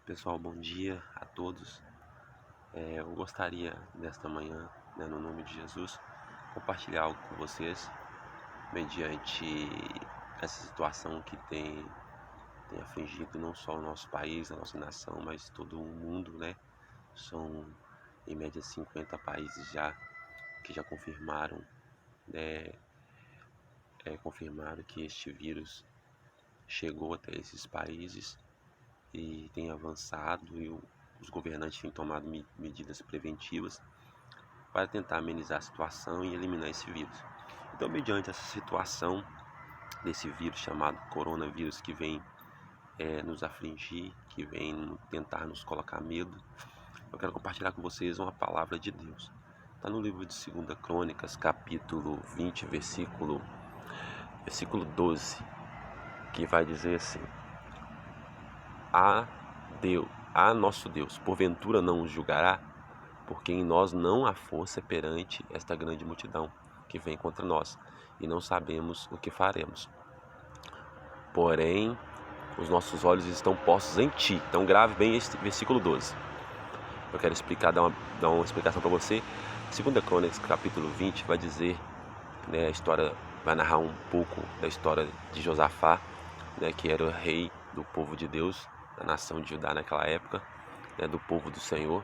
Pessoal, bom dia a todos. Eu gostaria nesta manhã, no nome de Jesus, compartilhar algo com vocês mediante essa situação que tem afligido não só o nosso país, a nossa nação, mas todo o mundo, né? São em média 50 países já que já confirmaram, né, confirmaram que este vírus chegou até esses países e tem avançado e os governantes têm tomado medidas preventivas para tentar amenizar a situação e eliminar esse vírus. Então, mediante essa situação desse vírus chamado coronavírus que vem nos afligir, que vem tentar nos colocar medo, eu quero compartilhar com vocês uma palavra de Deus. Está no livro de 2 Crônicas, capítulo 20, versículo 12, que vai dizer assim: a nosso Deus, porventura não os julgará? Porque em nós não há força perante esta grande multidão que vem contra nós, e não sabemos o que faremos. Porém, os nossos olhos estão postos em Ti. Então grave bem este versículo 12. Eu quero explicar, dar uma explicação para você. 2 Crônicas, capítulo 20, vai dizer, a história, vai narrar um pouco da história de Josafá, que era o rei do povo de Deus, da nação de Judá naquela época, do povo do Senhor.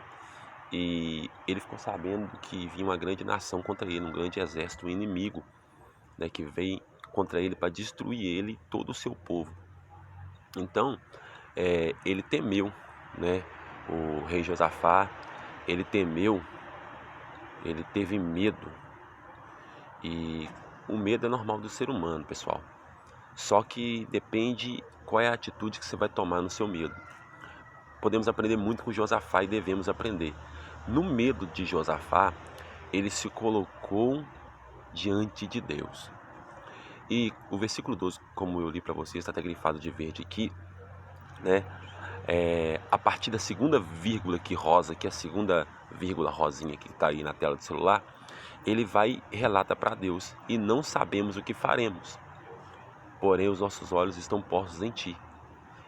E ele ficou sabendo que vinha uma grande nação contra ele, um grande exército inimigo, que veio contra ele para destruir ele e todo o seu povo. Então, ele temeu, o rei Josafá, ele temeu, ele teve medo. E o medo é normal do ser humano, pessoal. Só que depende qual é a atitude que você vai tomar no seu medo. Podemos aprender muito com Josafá e devemos aprender. No medo de Josafá, ele se colocou diante de Deus. E o versículo 12, como eu li para vocês, está até grifado de verde aqui, a partir da segunda vírgula aqui rosa, que é a segunda vírgula rosinha que está aí na tela do celular, ele vai e relata para Deus: e não sabemos o que faremos, porém os nossos olhos estão postos em Ti.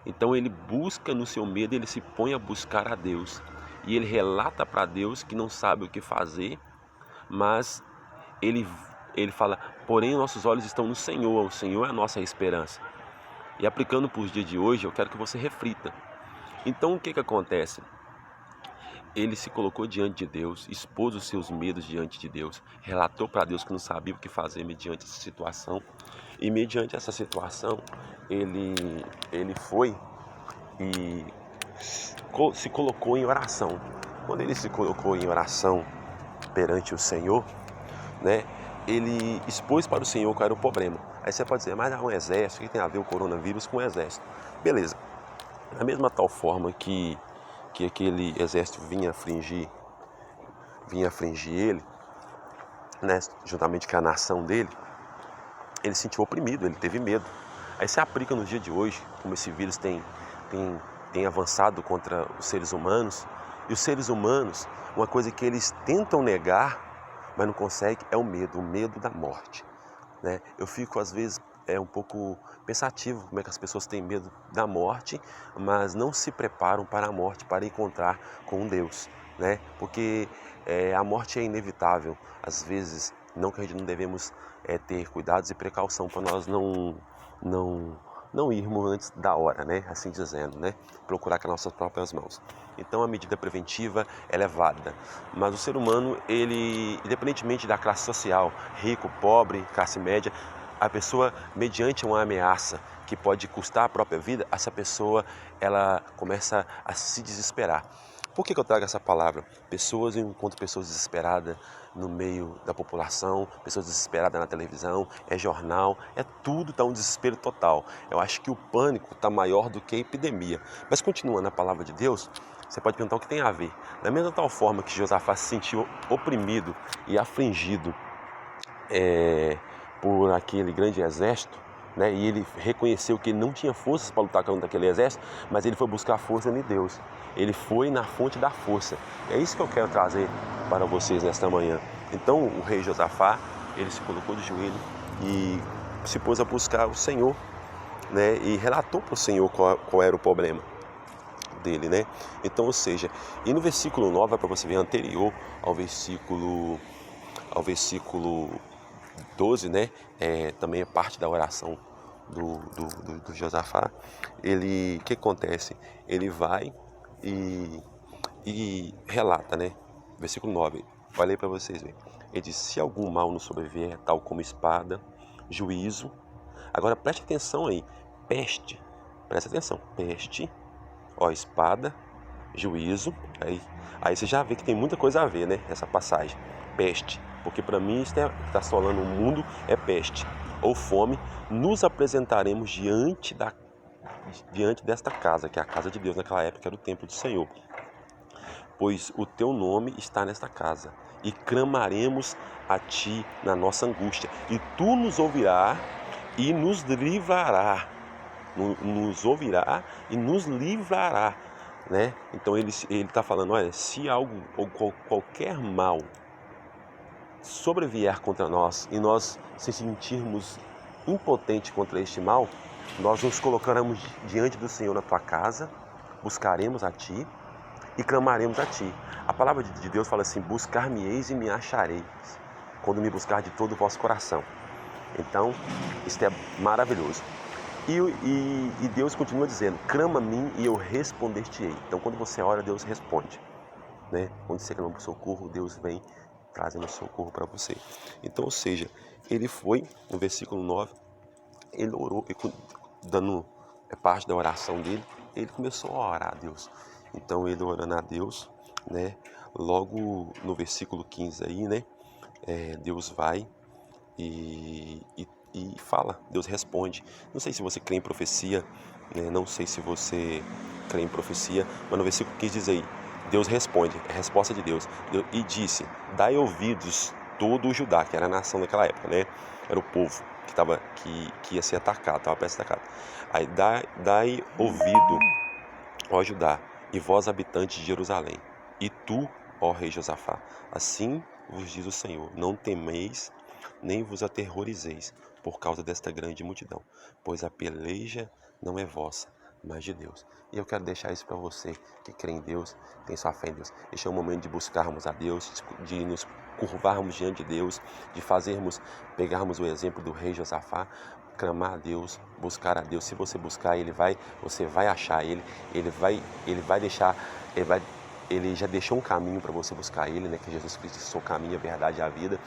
Então ele busca no seu medo, ele se põe a buscar a Deus. E ele relata para Deus que não sabe o que fazer, mas ele fala: porém os nossos olhos estão no Senhor, o Senhor é a nossa esperança. E aplicando para os dias de hoje, eu quero que você reflita. Então o que acontece? Ele se colocou diante de Deus, expôs os seus medos diante de Deus, relatou para Deus que não sabia o que fazer mediante essa situação. E mediante essa situação, ele foi e se colocou em oração. Quando ele se colocou em oração perante o Senhor, ele expôs para o Senhor qual era o problema. Aí você pode dizer: mas há um exército, o que tem a ver o coronavírus com o exército? Beleza. Da mesma tal forma que aquele exército vinha afligir ele, juntamente com a nação dele, ele se sentiu oprimido, ele teve medo. Aí você aplica no dia de hoje, como esse vírus tem avançado contra os seres humanos, e os seres humanos, uma coisa que eles tentam negar, mas não conseguem, é o medo da morte. Eu fico às vezes um pouco pensativo como é que as pessoas têm medo da morte, mas não se preparam para a morte, para encontrar com Deus, porque a morte é inevitável. Às vezes, não que a gente não devemos ter cuidados e precaução para nós não irmos antes da hora, assim dizendo, procurar com as nossas próprias mãos. Então a medida preventiva ela é válida, mas o ser humano, ele, independentemente da classe social, rico, pobre, classe média, a pessoa, mediante uma ameaça que pode custar a própria vida, essa pessoa ela começa a se desesperar. Por que eu trago essa palavra? Eu encontro pessoas desesperadas no meio da população, pessoas desesperadas na televisão, é jornal, tudo, está um desespero total. Eu acho que o pânico está maior do que a epidemia. Mas continuando a palavra de Deus, você pode perguntar o que tem a ver. Da mesma tal forma que Josafá se sentiu oprimido e afligido por aquele grande exército, e ele reconheceu que ele não tinha forças para lutar contra aquele exército, mas ele foi buscar força em Deus. Ele foi na fonte da força. É isso que eu quero trazer para vocês nesta manhã. Então o rei Josafá, ele se colocou de joelho e se pôs a buscar o Senhor, e relatou para o Senhor qual era o problema. dele, né? Então, ou seja, e no versículo 9, para você ver, anterior ao versículo 12, né? Também é parte da oração do Josafá. O que acontece? Ele vai e relata, né? Versículo 9, falei para vocês verem. Ele diz: se algum mal nos sobrevier, tal como espada, juízo. Agora preste atenção aí, peste, presta atenção, peste, ó, espada, juízo. Aí você já vê que tem muita coisa a ver, né? Essa passagem, peste, porque para mim isso está assolando o mundo é peste ou fome. Nos apresentaremos diante desta casa, que é a casa de Deus naquela época, era o templo do Senhor. Pois o teu nome está nesta casa, e clamaremos a ti na nossa angústia, e tu nos ouvirás e nos livrará. Nos ouvirá e nos livrará, né? Então ele está falando, olha, se algo ou qualquer mal sobrevier contra nós e nós se sentirmos impotentes contra este mal, nós nos colocaremos diante do Senhor na tua casa, buscaremos a ti e clamaremos a ti. A palavra de Deus fala assim: buscar-me-eis e me achareis, quando me buscar de todo o vosso coração. Então, isso é maravilhoso. E Deus continua dizendo: clama a mim e eu responder-te-ei. Então, quando você ora, Deus responde, né? Quando você clama por socorro, Deus vem trazendo socorro para você. Então, ou seja, ele foi, no versículo 9, ele orou, dando parte da oração dele, ele começou a orar a Deus. Então, ele orando a Deus, né? Logo no versículo 15 aí, né? Deus vai e fala, Deus responde. Não sei se você crê em profecia, né? Não sei se você crê em profecia, mas no versículo 15 diz aí: Deus responde, é a resposta de Deus. E disse: dai ouvidos todo o Judá, que era a nação naquela época, né? Era o povo que ia ser atacado, estava prestes a ser atacado. Aí dai ouvido, ó Judá, e vós habitantes de Jerusalém, e tu, ó rei Josafá, assim vos diz o Senhor: não temeis, nem vos aterrorizeis por causa desta grande multidão, pois a peleja não é vossa, mas de Deus. E eu quero deixar isso para você que crê em Deus, tem sua fé em Deus. Este é o momento de buscarmos a Deus, de nos curvarmos diante de Deus, de pegarmos o exemplo do rei Josafá, clamar a Deus, buscar a Deus. Se você buscar, você vai achar ele já deixou um caminho para você buscar ele, né? Que Jesus Cristo é o caminho, a verdade e a vida.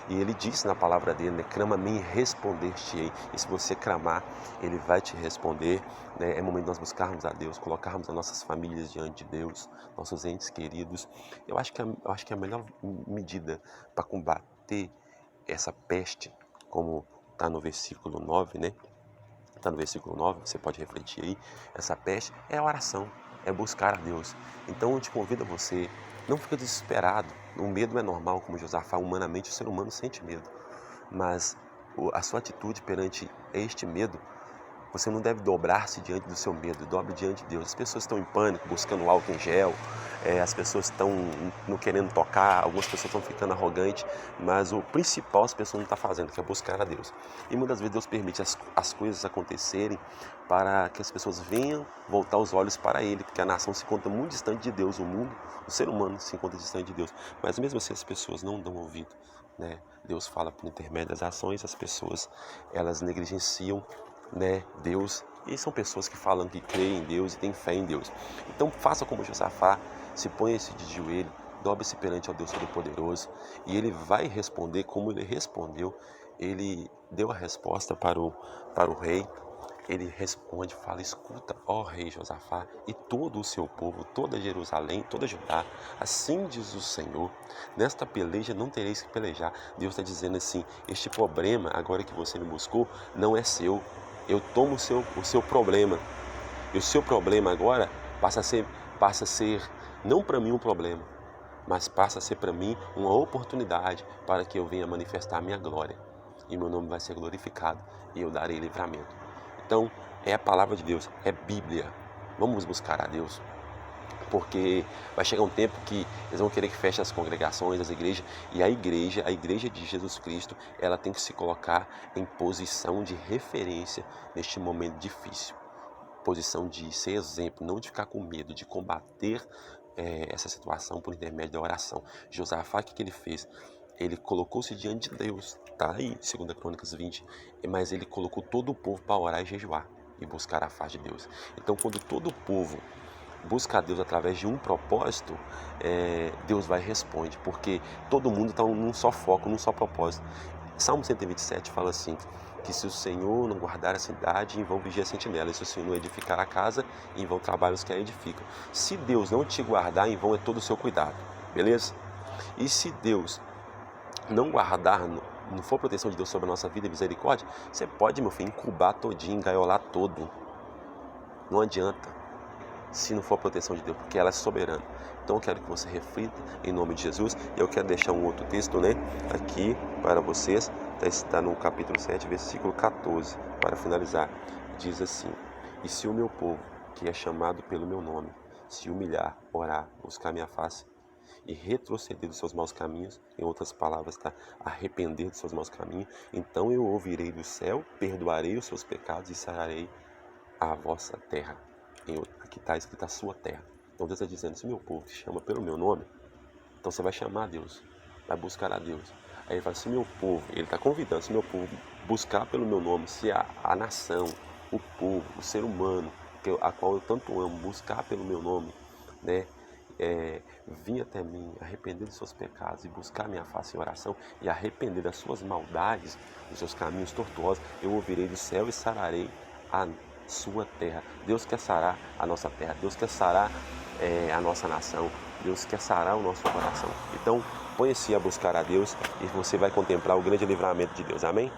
E ele disse na palavra dele, né? Clama a mim e responder-te-ei. E se você clamar, ele vai te responder, né? É momento de nós buscarmos a Deus, colocarmos as nossas famílias diante de Deus, nossos entes queridos. Eu acho que a melhor medida para combater essa peste, como está no versículo 9, né? Está no versículo 9, você pode refletir aí. Essa peste é a oração, é buscar a Deus. Então eu te convido a você, não fique desesperado. O medo é normal, como Josafá, humanamente o ser humano sente medo. Mas a sua atitude perante este medo, você não deve dobrar-se diante do seu medo, dobre diante de Deus. As pessoas estão em pânico, buscando álcool em gel, as pessoas estão não querendo tocar, algumas pessoas estão ficando arrogantes, mas o principal as pessoas não estão fazendo, que é buscar a Deus. E muitas vezes Deus permite as coisas acontecerem para que as pessoas venham voltar os olhos para Ele, porque a nação se encontra muito distante de Deus, o mundo, o ser humano se encontra distante de Deus. Mas mesmo assim as pessoas não dão ouvido, né? Deus fala por intermédio das ações, as pessoas elas negligenciam, né, Deus, e são pessoas que falam que creem em Deus e têm fé em Deus. Então faça como Josafá, se ponha-se de joelho, dobre-se perante ao Deus Todo-Poderoso, e Ele vai responder como Ele respondeu. Ele deu a resposta para o rei. Ele responde, fala: escuta, ó rei Josafá, e todo o seu povo, toda Jerusalém, toda Judá, assim diz o Senhor: nesta peleja não tereis que pelejar. Deus está dizendo assim: este problema, agora que você me buscou, não é seu. Eu tomo o seu problema. E o seu problema agora passa a ser não para mim um problema, mas passa a ser para mim uma oportunidade para que eu venha manifestar a minha glória. E meu nome vai ser glorificado e eu darei livramento. Então, é a palavra de Deus, é Bíblia. Vamos buscar a Deus, porque vai chegar um tempo que eles vão querer que feche as congregações, as igrejas, e a igreja de Jesus Cristo, ela tem que se colocar em posição de referência neste momento difícil. posição de ser exemplo, não de ficar com medo, de combater essa situação por intermédio da oração. Josafá, o que ele fez? Ele colocou-se diante de Deus, tá aí, 2 Crônicas 20, mas ele colocou todo o povo para orar e jejuar e buscar a face de Deus. Então, quando todo o povo busca a Deus através de um propósito, Deus vai e responde, porque todo mundo está num só foco, num só propósito. Salmo 127 fala assim, que se o Senhor não guardar a cidade, em vão vigia a sentinela, e se o Senhor não edificar a casa, em vão trabalham os que a edificam. Se Deus não te guardar, em vão é todo o seu cuidado, beleza? E se Deus não guardar, não for proteção de Deus sobre a nossa vida e misericórdia, você pode, meu filho, incubar todinho, engaiolar todo. Não adianta, se não for a proteção de Deus, porque ela é soberana. Então eu quero que você reflita em nome de Jesus. Eu quero deixar um outro texto, aqui para vocês. Está no capítulo 7, versículo 14, para finalizar. Diz assim: e se o meu povo, que é chamado pelo meu nome, se humilhar, orar, buscar minha face e retroceder dos seus maus caminhos, em outras palavras, arrepender dos seus maus caminhos, então eu ouvirei do céu, perdoarei os seus pecados e sararei a vossa terra. Aqui está escrito a sua terra. Então Deus está dizendo, se meu povo te chama pelo meu nome, então você vai chamar a Deus, vai buscar a Deus. Aí ele fala, se meu povo, ele está convidando, se meu povo buscar pelo meu nome, se a nação, o povo, o ser humano, a qual eu tanto amo, buscar pelo meu nome, vir até mim, arrepender dos seus pecados e buscar minha face em oração e arrepender das suas maldades, dos seus caminhos tortuosos, eu ouvirei do céu e sararei a sua terra. Deus quer sarar a nossa terra, Deus quer sarar a nossa nação, Deus quer sarar o nosso coração. Então, põe-se a buscar a Deus e você vai contemplar o grande livramento de Deus. Amém?